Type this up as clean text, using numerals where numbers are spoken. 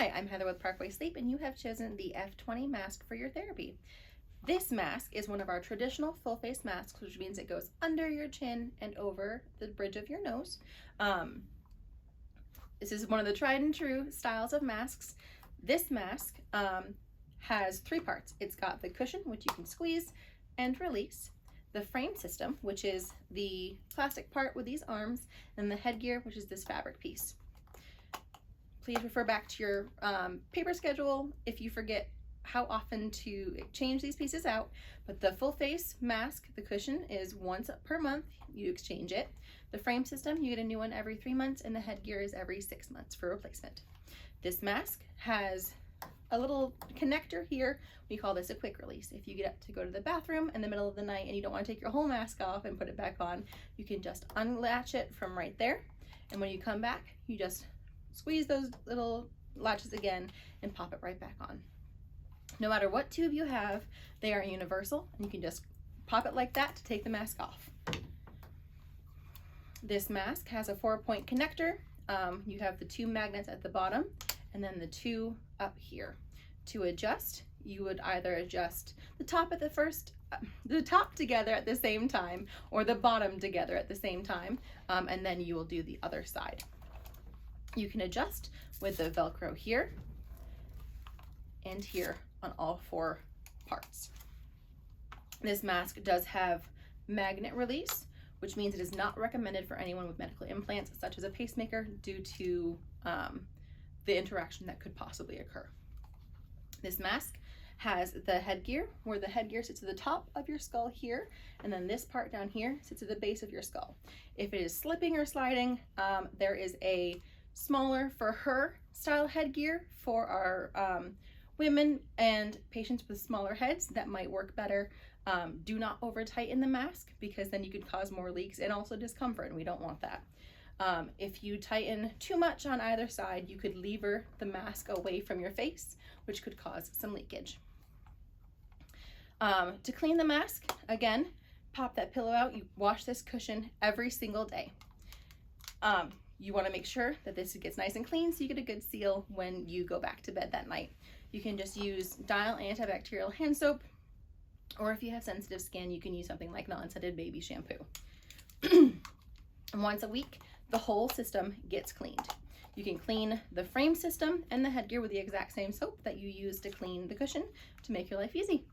Hi, I'm Heather with Parkway Sleep, and you have chosen the F20 mask for your therapy. This mask is one of our traditional full face masks, which means it goes under your chin and over the bridge of your nose. This is one of the tried and true styles of masks. This mask has three parts. It's got the cushion, which you can squeeze and release, the frame system, which is the plastic part with these arms, and the headgear, which is this fabric piece. Please refer back to your paper schedule if you forget how often to change these pieces out. But the full face mask, the cushion, is once per month. You exchange it. The frame system, you get a new one every 3 months, and the headgear is every 6 months for replacement. This mask has a little connector here. We call this a quick release. If you get up to go to the bathroom in the middle of the night and you don't want to take your whole mask off and put it back on, you can just unlatch it from right there. And when you come back, you just squeeze those little latches again and pop it right back on. No matter what tube you have, they are universal, and you can just pop it like that to take the mask off. This mask has a 4-point connector. You have the 2 magnets at the bottom and then the 2 up here. To adjust, you would either adjust the top the top together at the same time, or the bottom together at the same time, and then you will do the other side. You can adjust with the Velcro here and here on all 4 parts. This mask does have magnet release, which means it is not recommended for anyone with medical implants such as a pacemaker due to the interaction that could possibly occur. This mask has the headgear, where the headgear sits at the top of your skull here, and then this part down here sits at the base of your skull. If it is slipping or sliding, there is a smaller for her style headgear for our women and patients with smaller heads that might work better. Do not over tighten the mask, because then you could cause more leaks and also discomfort, and we don't want that. If you tighten too much on either side, you could lever the mask away from your face, which could cause some leakage. To clean the mask, again, pop that pillow out. You wash this cushion every single day. You want to make sure that this gets nice and clean so you get a good seal when you go back to bed that night. You can just use Dial antibacterial hand soap, or if you have sensitive skin, you can use something like non-scented baby shampoo. Once a week, the whole system gets cleaned. You can clean the frame system and the headgear with the exact same soap that you use to clean the cushion to make your life easy.